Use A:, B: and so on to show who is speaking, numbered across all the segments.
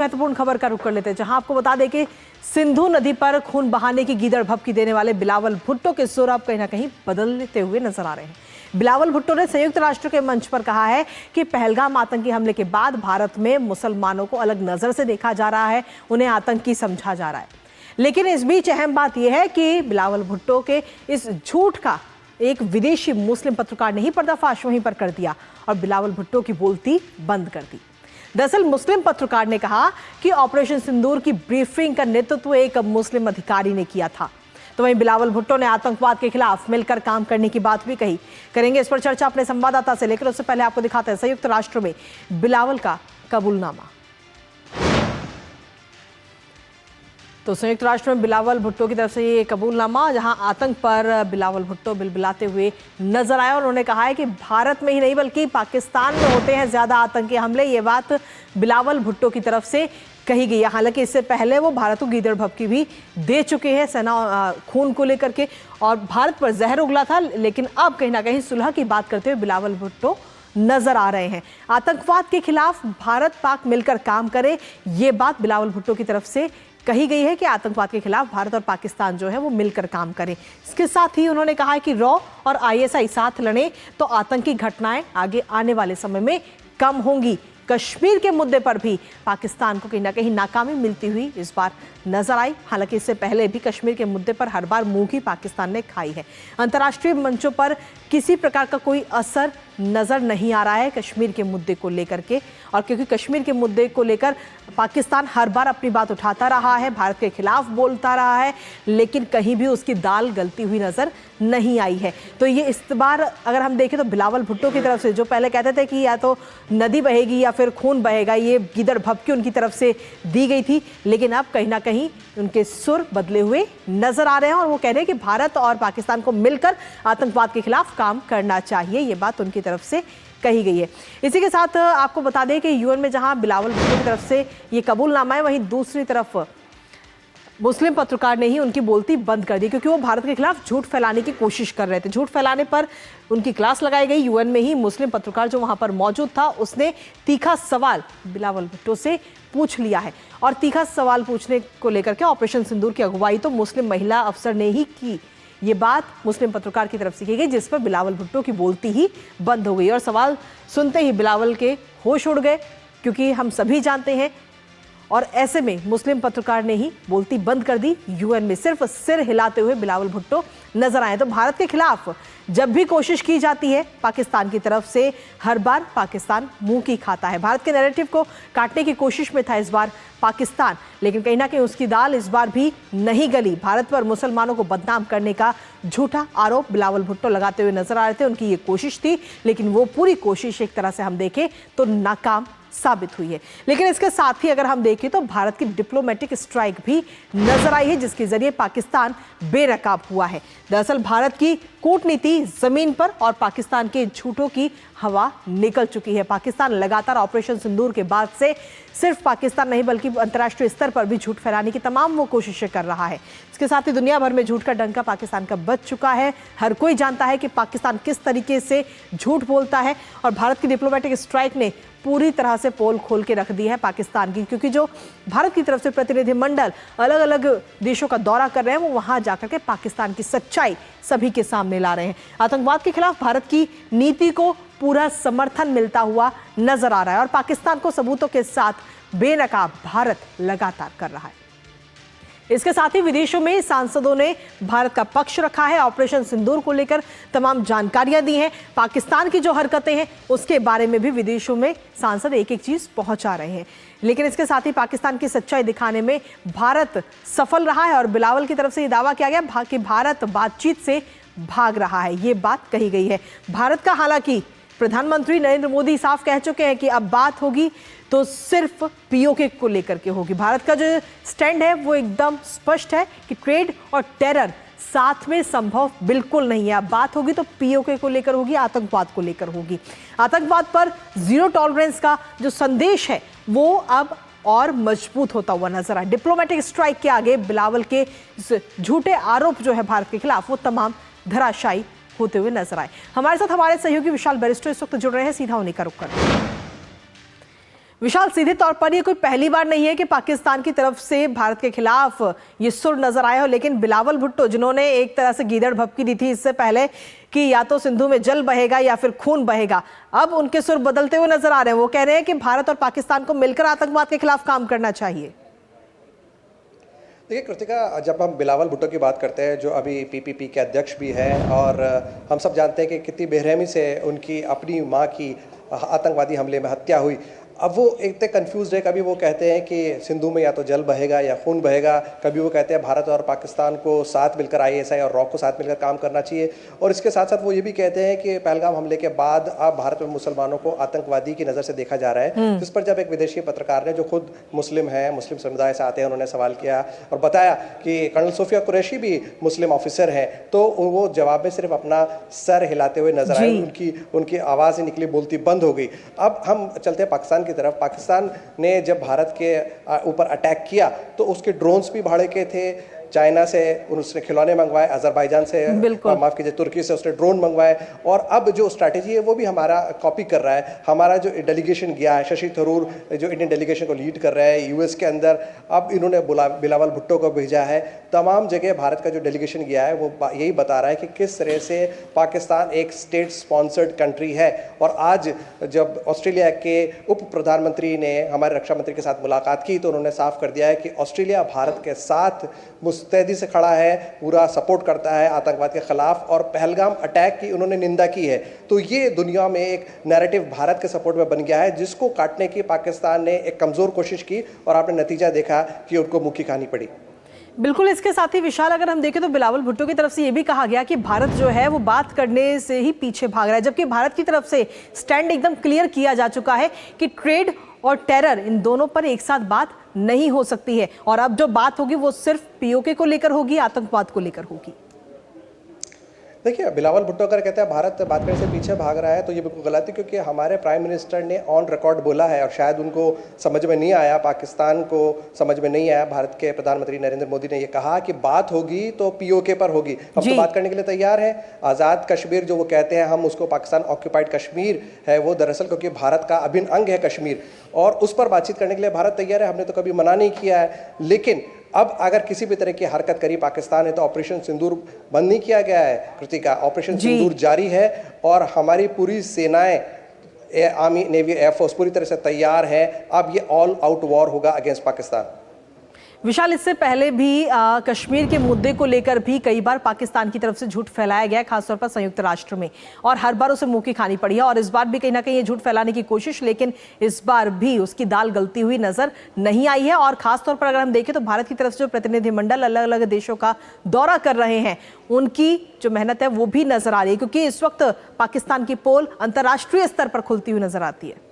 A: महत्वपूर्ण खबर का रुख कर लेते हैं, जहां आपको बता दें कि सिंधु नदी पर खून बहाने की गीदड़ भभकी देने वाले बिलावल भुट्टो के सुर अब कहीं ना कहीं बदलते हुए नजर आ रहे हैं। बिलावल भुट्टो ने संयुक्त राष्ट्र के मंच पर कहा है कि पहलगाम आतंकी हमले के बाद भारत में मुसलमानों को अलग नजर से देखा जा रहा है, उन्हें आतंकी समझा जा रहा है। लेकिन इस बीच अहम बात यह है कि बिलावल भुट्टो के इस झूठ का एक विदेशी मुस्लिम पत्रकार ने ही पर्दाफाश वहीं पर कर दिया और बिलावल भुट्टो की बोलती बंद कर दी। दरअसल मुस्लिम पत्रकार ने कहा कि ऑपरेशन सिंदूर की ब्रीफिंग का नेतृत्व एक मुस्लिम अधिकारी ने किया था। तो वहीं बिलावल भुट्टो ने आतंकवाद के खिलाफ मिलकर काम करने की बात भी कही। करेंगे इस पर चर्चा अपने संवाददाता से, लेकिन उससे पहले आपको दिखाते हैं संयुक्त राष्ट्र में बिलावल का कबूलनामा। तो संयुक्त राष्ट्र में बिलावल भुट्टो की तरफ से ये कबूलनामा, जहां आतंक पर बिलावल भुट्टो बिलबिलाते हुए नजर आए और उन्होंने कहा है कि भारत में ही नहीं बल्कि पाकिस्तान में होते हैं ज्यादा आतंकी हमले। ये बात बिलावल भुट्टो की तरफ से कही गई है। हालांकि इससे पहले वो भारत को गीदड़ भभकी भी दे चुके हैं सेना खून को लेकर के, और भारत पर जहर उगला था। लेकिन अब कहीं ना कहीं सुलह की बात करते हुए बिलावल भुट्टो नजर आ रहे हैं। आतंकवाद के खिलाफ भारत पाक मिलकर काम करे, ये बात बिलावल भुट्टो की तरफ से कही गई है कि आतंकवाद के खिलाफ भारत और पाकिस्तान जो है वो मिलकर काम करें। इसके साथ ही उन्होंने कहा है कि रॉ और आईएसआई साथ लड़े तो आतंकी घटनाएं आगे आने वाले समय में कम होंगी। कश्मीर के मुद्दे पर भी पाकिस्तान को कहीं ना कहीं नाकामी मिलती हुई इस बार नजर आई। हालांकि इससे पहले भी कश्मीर के मुद्दे पर हर बार मुंह की पाकिस्तान ने खाई है। अंतर्राष्ट्रीय मंचों पर किसी प्रकार का कोई असर नजर नहीं आ रहा है कश्मीर के मुद्दे को लेकर के, और क्योंकि कश्मीर के मुद्दे को लेकर पाकिस्तान हर बार अपनी बात उठाता रहा है, भारत के खिलाफ बोलता रहा है, लेकिन कहीं भी उसकी दाल गलती हुई नजर नहीं आई है। तो ये इस बार अगर हम देखें तो बिलावल भुट्टो की तरफ से, जो पहले कहते थे कि या तो नदी बहेगी या फिर खून बहेगा, ये गीदड़ भभकी उनकी तरफ से दी गई थी, लेकिन अब कहीं ना कहीं उनके सुर बदले हुए नजर आ रहे हैं और वो कह रहे हैं कि भारत और पाकिस्तान को मिलकर आतंकवाद के खिलाफ काम करना चाहिए। ये बात उनकी तरफ से कही गई है। इसी के साथ आपको बता दें कि यूएन में जहां बिलावल भुट्टो की तरफ से ये कबूलनामा है, वहीं दूसरी तरफ मुस्लिम पत्रकार ने ही उनकी बोलती बंद कर दी, क्योंकि वो भारत के खिलाफ झूठ फैलाने की कोशिश कर रहे थे। झूठ फैलाने पर उनकी क्लास लगाई गई। यूएन में ही मुस्लिम पत्रकार जो वहां पर मौजूद था, उसने तीखा सवाल बिलावल भुट्टो से पूछ लिया है, और तीखा सवाल पूछने को लेकर के ऑपरेशन सिंदूर की अगुवाई तो मुस्लिम महिला अफसर ने ही की। ये बात मुस्लिम पत्रकार की तरफ से की गई, जिस पर बिलावल भुट्टो की बोलती ही बंद हो गई और सवाल सुनते ही बिलावल के होश उड़ गए, क्योंकि हम सभी जानते हैं। और ऐसे में मुस्लिम पत्रकार ने ही बोलती बंद कर दी। यूएन में सिर्फ सिर हिलाते हुए बिलावल भुट्टो नजर आए। तो भारत के खिलाफ जब भी कोशिश की जाती है पाकिस्तान की तरफ से, हर बार पाकिस्तान मुंह की खाता है। भारत के नैरेटिव को काटने की कोशिश में था इस बार पाकिस्तान, लेकिन कहीं ना कहीं उसकी दाल इस बार भी नहीं गली। भारत पर मुसलमानों को बदनाम करने का झूठा आरोप बिलावल भुट्टो लगाते हुए नजर आ रहे थे। उनकी ये कोशिश थी, लेकिन वो पूरी कोशिश एक तरह से हम देखें तो नाकाम साबित हुई है। लेकिन इसके साथ ही अगर हम देखें तो भारत की डिप्लोमेटिक स्ट्राइक भी नजर आई है, जिसके जरिए पाकिस्तान बेनकाब हुआ है। दरअसल भारत की कूटनीति जमीन पर और पाकिस्तान के झूठों की हवा निकल चुकी है। पाकिस्तान लगातार ऑपरेशन सिंदूर के बाद से सिर्फ पाकिस्तान नहीं बल्कि अंतर्राष्ट्रीय स्तर पर भी झूठ फैलाने की तमाम वो कोशिशें कर रहा है। इसके साथ ही दुनिया भर में झूठ का डंका पाकिस्तान का बज चुका है। हर कोई जानता है कि पाकिस्तान किस तरीके से झूठ बोलता है, और भारत की डिप्लोमेटिक स्ट्राइक ने पूरी तरह से पोल खोल के रख दी है पाकिस्तान की, क्योंकि जो भारत की तरफ से प्रतिनिधिमंडल अलग अलग देशों का दौरा कर रहे हैं, वो वहां जाकर के पाकिस्तान की सच्चाई सभी के सामने ला रहे हैं। आतंकवाद के खिलाफ भारत की नीति को पूरा समर्थन मिलता हुआ नजर आ रहा है, और पाकिस्तान को सबूतों के साथ बेनकाब भारत लगातार कर रहा है। इसके साथ ही विदेशों में सांसदों ने भारत का पक्ष रखा है। ऑपरेशन सिंदूर को लेकर तमाम जानकारियां दी हैं। पाकिस्तान की जो हरकतें हैं उसके बारे में भी विदेशों में सांसद एक एक चीज पहुंचा रहे हैं। लेकिन इसके साथ ही पाकिस्तान की सच्चाई दिखाने में भारत सफल रहा है, और बिलावल की तरफ से ये दावा किया गया कि भारत बातचीत से भाग रहा है। ये बात कही गई है। भारत का हालांकि प्रधानमंत्री नरेंद्र मोदी साफ कह चुके हैं कि अब बात होगी तो सिर्फ पीओके को लेकर के होगी। भारत का जो स्टैंड है वो एकदम स्पष्ट है कि ट्रेड और टेरर साथ में संभव बिल्कुल नहीं है। अब बात होगी तो पीओके को लेकर होगी, आतंकवाद को लेकर होगी। आतंकवाद पर जीरो टॉलरेंस का जो संदेश है वो अब और मजबूत होता हुआ नजर आया। डिप्लोमेटिक स्ट्राइक के आगे बिलावल के झूठे आरोप जो है भारत के खिलाफ, वो तमाम धराशायी होते हुए नजर आए। हमारे साथ हमारे सहयोगी विशाल बैरिस्टर इस वक्त जुड़ रहे हैं, सीधा उन्हीं का रुख करते हैं। विशाल, सीधे तौर पर ये कोई पहली बार नहीं है कि पाकिस्तान की तरफ से भारत के खिलाफ ये सुर नजर आया हो, लेकिन बिलावल भुट्टो जिन्होंने एक तरह से गीदड़ भभकी दी थी इससे पहले कि या तो सिंधु में जल बहेगा या फिर खून बहेगा, अब उनके सुर बदलते हुए नजर आ रहे हैं। वो कह रहे हैं कि भारत और पाकिस्तान को मिलकर आतंकवाद के खिलाफ काम करना चाहिए।
B: देखिए कृतिका, जब हम बिलावल भुट्टो की बात करते हैं जो अभी पीपीपी के अध्यक्ष भी हैं, और हम सब जानते हैं कि कितनी बेरहमी से उनकी अपनी मां की आतंकवादी हमले में हत्या हुई। अब वो इतने कंफ्यूज है, कभी वो कहते हैं कि सिंधु में या तो जल बहेगा या खून बहेगा, कभी वो कहते हैं भारत और पाकिस्तान को साथ मिलकर आईएसआई और रॉक को साथ मिलकर काम करना चाहिए, और इसके साथ साथ वो ये भी कहते हैं कि पहलगाम हमले के बाद अब भारत में मुसलमानों को आतंकवादी की नज़र से देखा जा रहा है। जिस पर जब एक विदेशी पत्रकार ने जो खुद मुस्लिम है, मुस्लिम समुदाय से आते हैं, उन्होंने सवाल किया और बताया कि कर्नल सोफिया कुरैशी भी मुस्लिम ऑफिसर हैं, तो वो जवाब में सिर्फ अपना सर हिलाते हुए नजर आए, उनकी आवाज़ ही निकली, बोलती बंद हो गई। अब हम चलते हैं पाकिस्तान की तरफ। पाकिस्तान ने जब भारत के ऊपर अटैक किया तो उसके ड्रोन्स भी भाड़े के थे, चाइना से उसने खिलौने मंगवाए, अजरबैजान से, माफ कीजिए, तुर्की से उसने ड्रोन मंगवाए, और अब जो स्ट्रैटेजी है वो भी हमारा कॉपी कर रहा है। हमारा जो डेलीगेशन गया है, शशि थरूर जो इंडियन डेलीगेशन को लीड कर रहा है यूएस के अंदर, अब इन्होंने बिलावल भुट्टो को भेजा है। तमाम जगह भारत का जो डेलीगेशन गया है वो यही बता रहा है कि किस तरह से पाकिस्तान एक स्टेट स्पॉन्सर्ड कंट्री है। और आज जब ऑस्ट्रेलिया के उप प्रधानमंत्री ने हमारे रक्षा मंत्री के साथ मुलाकात की तो उन्होंने साफ कर दिया है कि ऑस्ट्रेलिया भारत के साथ मुस्तैदी से खड़ा है, पूरा सपोर्ट करता है आतंकवाद के खिलाफ, और पहलगाम अटैक की उन्होंने निंदा की है। तो ये दुनिया में एक नैरेटिव भारत के सपोर्ट में बन गया है, जिसको काटने की पाकिस्तान ने एक कमज़ोर कोशिश की और आपने नतीजा देखा कि उनको मुँह की खानी पड़ी।
A: बिल्कुल, इसके साथ ही विशाल, अगर हम देखें तो बिलावल भुट्टो की तरफ से ये भी कहा गया कि भारत जो है वो बात करने से ही पीछे भाग रहा है, जबकि भारत की तरफ से स्टैंड एकदम क्लियर किया जा चुका है कि ट्रेड और टेरर, इन दोनों पर एक साथ बात नहीं हो सकती है, और अब जो बात होगी वो सिर्फ पीओके को लेकर होगी, आतंकवाद को लेकर होगी।
B: देखिए, बिलावल भुट्टो अगर कहते हैं भारत बात करने से पीछे भाग रहा है तो ये बिल्कुल गलत है, क्योंकि हमारे प्राइम मिनिस्टर ने ऑन रिकॉर्ड बोला है, और शायद उनको समझ में नहीं आया, पाकिस्तान को समझ में नहीं आया। भारत के प्रधानमंत्री नरेंद्र मोदी ने ये कहा कि बात होगी तो पीओके पर होगी। हम तो बात करने के लिए तैयार हैं। आज़ाद कश्मीर जो वो कहते हैं, हम उसको पाकिस्तान ऑक्यूपाइड कश्मीर है, वो दरअसल क्योंकि भारत का अभिन्न अंग है कश्मीर, और उस पर बातचीत करने के लिए भारत तैयार है। हमने तो कभी मना नहीं किया है, लेकिन अब अगर किसी भी तरह की हरकत करी पाकिस्तान ने तो ऑपरेशन सिंदूर बंद नहीं किया गया है कृतिका, ऑपरेशन सिंदूर जारी है, और हमारी पूरी सेनाएं, आर्मी, नेवी, एयरफोर्स पूरी तरह से तैयार है। अब ये ऑल आउट वॉर होगा अगेंस्ट पाकिस्तान।
A: विशाल, इससे पहले भी कश्मीर के मुद्दे को लेकर भी कई बार पाकिस्तान की तरफ से झूठ फैलाया गया है, खासतौर पर संयुक्त राष्ट्र में, और हर बार उसे मुंह की खानी पड़ी है, और इस बार भी कहीं ना कहीं ये झूठ फैलाने की कोशिश, लेकिन इस बार भी उसकी दाल गलती हुई नजर नहीं आई है। और खासतौर पर अगर हम देखें तो भारत की तरफ से जो प्रतिनिधिमंडल अलग अलग देशों का दौरा कर रहे हैं, उनकी जो मेहनत है वो भी नजर आ रही है, क्योंकि इस वक्त पाकिस्तान की पोल अंतर्राष्ट्रीय स्तर पर खुलती हुई नजर आती है।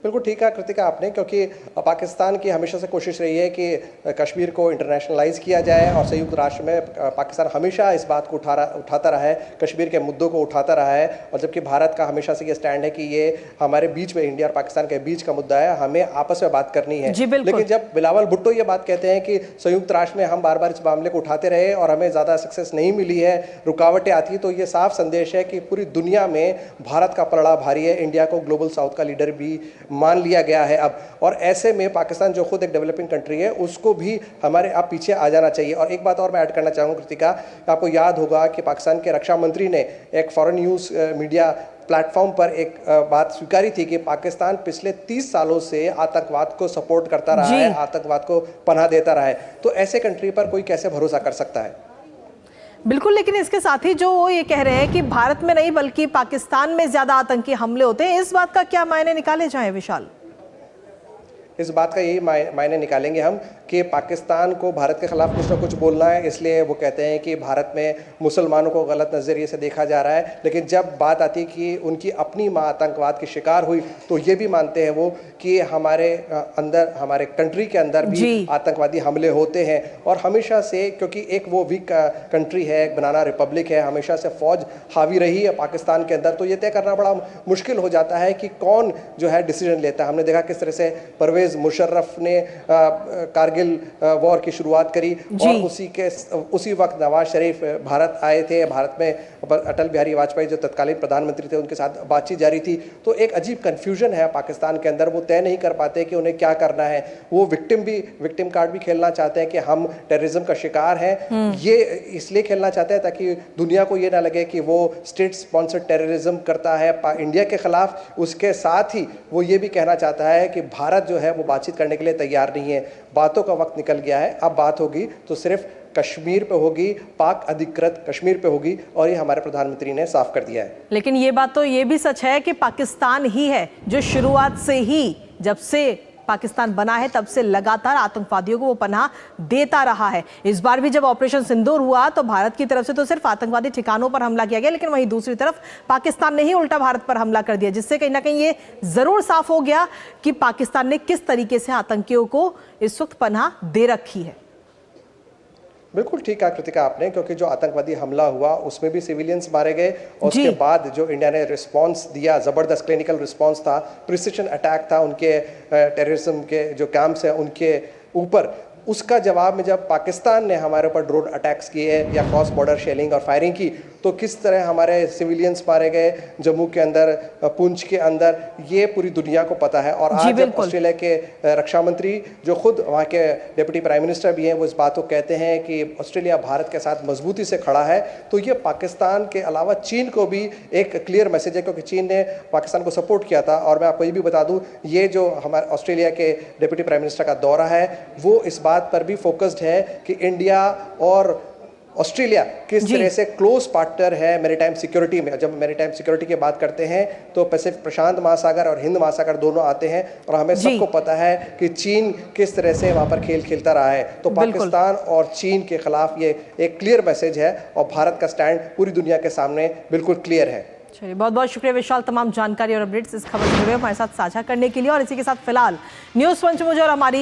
B: बिल्कुल ठीक है कृतिका आपने, क्योंकि पाकिस्तान की हमेशा से कोशिश रही है कि कश्मीर को इंटरनेशनलाइज किया जाए, और संयुक्त राष्ट्र में पाकिस्तान हमेशा इस बात को उठाता रहा है, कश्मीर के मुद्दों को उठाता रहा है। और जबकि भारत का हमेशा से ये स्टैंड है कि ये हमारे बीच में, इंडिया और पाकिस्तान के बीच का मुद्दा है, हमें आपस में बात करनी है। लेकिन जब बिलावल भुट्टो ये बात कहते हैं कि संयुक्त राष्ट्र में हम बार बार इस मामले को उठाते रहे और हमें ज़्यादा सक्सेस नहीं मिली है, रुकावटें आती, तो ये साफ संदेश है कि पूरी दुनिया में भारत का पलड़ा भारी है। इंडिया को ग्लोबल साउथ का लीडर भी मान लिया गया है अब, और ऐसे में पाकिस्तान जो खुद एक डेवलपिंग कंट्री है उसको भी हमारे आप पीछे आ जाना चाहिए। और एक बात और मैं ऐड करना चाहूँगा कृतिका, आपको याद होगा कि पाकिस्तान के रक्षा मंत्री ने एक फॉरेन न्यूज़ मीडिया प्लेटफॉर्म पर एक बात स्वीकारी थी कि पाकिस्तान पिछले 30 सालों से आतंकवाद को सपोर्ट करता रहा है, आतंकवाद को पनाह देता रहा है। तो ऐसे कंट्री पर कोई कैसे भरोसा कर सकता है?
A: बिल्कुल, लेकिन इसके साथ ही जो ये कह रहे हैं कि भारत में नहीं बल्कि पाकिस्तान में ज्यादा आतंकी हमले होते हैं, इस बात का क्या मायने निकाले जाएं विशाल?
B: इस बात का यही मायने निकालेंगे हम कि पाकिस्तान को भारत के खिलाफ कुछ ना कुछ बोलना है, इसलिए वो कहते हैं कि भारत में मुसलमानों को गलत नज़रिए से देखा जा रहा है। लेकिन जब बात आती है कि उनकी अपनी माँ आतंकवाद की शिकार हुई तो ये भी मानते हैं वो कि हमारे अंदर, हमारे कंट्री के अंदर भी आतंकवादी हमले होते हैं। और हमेशा से, क्योंकि एक वो वीक कंट्री है, एक बनाना रिपब्लिक है, हमेशा से फौज हावी रही है पाकिस्तान के अंदर, तो ये तय करना बड़ा मुश्किल हो जाता है कि कौन जो है डिसीजन लेता है। हमने देखा किस तरह से परवेज मुशर्रफ ने कारगिल वॉर की शुरुआत करी, और उसी वक्त नवाज शरीफ भारत आए थे, भारत में अटल बिहारी वाजपेयी जो तत्कालीन प्रधानमंत्री थे उनके साथ बातचीत जारी थी। तो एक अजीब कन्फ्यूजन है पाकिस्तान के अंदर, वो तय नहीं कर पाते कि उन्हें क्या करना है। वो विक्टिम कार्ड भी खेलना चाहते हैं कि हम टेररिज्म का शिकार हैं, ये इसलिए खेलना चाहते हैं ताकि दुनिया को ये ना लगे कि वो स्टेट स्पॉन्सर्ड टेररिज्म करता है इंडिया के खिलाफ। उसके साथ ही वो ये भी कहना चाहता है कि भारत जो है वो बातचीत करने के लिए तैयार नहीं है, बातों का वक्त निकल गया है, अब बात होगी तो सिर्फ कश्मीर पे होगी, पाक अधिकृत कश्मीर पे होगी, और ये हमारे प्रधानमंत्री ने साफ कर दिया है।
A: लेकिन ये बात तो ये भी सच है कि पाकिस्तान ही है जो शुरुआत से ही, जब से पाकिस्तान बना है तब से लगातार आतंकवादियों को वो पनाह देता रहा है। इस बार भी जब ऑपरेशन सिंदूर हुआ तो भारत की तरफ से तो सिर्फ आतंकवादी ठिकानों पर हमला किया गया, लेकिन वहीं दूसरी तरफ पाकिस्तान ने ही उल्टा भारत पर हमला कर दिया, जिससे कहीं ना कहीं ये जरूर साफ हो गया कि पाकिस्तान ने किस तरीके से आतंकियों को इस वक्त पनाह दे रखी है।
B: बिल्कुल ठीक कहा कृतिका आपने, क्योंकि जो आतंकवादी हमला हुआ उसमें भी सिविलियंस मारे गए, और उसके बाद जो इंडिया ने रिस्पांस दिया, ज़बरदस्त क्लिनिकल रिस्पांस था, प्रिसिशन अटैक था उनके टेररिज्म के जो कैंप्स हैं उनके ऊपर। उसका जवाब में जब पाकिस्तान ने हमारे ऊपर ड्रोन अटैक्स किए या क्रॉस बॉर्डर शेलिंग और फायरिंग की, तो किस तरह हमारे सिविलियंस मारे गए जम्मू के अंदर, पुंछ के अंदर, ये पूरी दुनिया को पता है। और आज जब ऑस्ट्रेलिया के रक्षा मंत्री जो खुद वहाँ के डिप्टी प्राइम मिनिस्टर भी हैं, वो इस बात को कहते हैं कि ऑस्ट्रेलिया भारत के साथ मजबूती से खड़ा है, तो ये पाकिस्तान के अलावा चीन को भी एक क्लियर मैसेज है, क्योंकि चीन ने पाकिस्तान को सपोर्ट किया था। और मैं आपको ये भी बता दूँ, ये जो हमारे ऑस्ट्रेलिया के डिप्टी प्राइम मिनिस्टर का दौरा है वो इस बात पर भी फोकस्ड है कि इंडिया और ऑस्ट्रेलिया किस तरह से क्लोज पार्टनर है मैरीटाइम सिक्योरिटी में। जब मैरीटाइम सिक्योरिटी की बात करते हैं तो पैसिफिक प्रशांत महासागर और हिंद महासागर दोनों आते हैं, और हमें सबको पता है कि चीन किस तरह से वहां पर खेल खेलता रहा है। तो पाकिस्तान और चीन के खिलाफ ये एक क्लियर मैसेज है, और भारत का स्टैंड पूरी दुनिया के सामने बिल्कुल क्लियर है।
A: चलिए, बहुत बहुत शुक्रिया विशाल, तमाम जानकारी और अपडेट्स इस खबर से जुड़े हमारे साथ साझा करने के लिए। और इसी के साथ फिलहाल न्यूज़ पंच मुझे और हमारी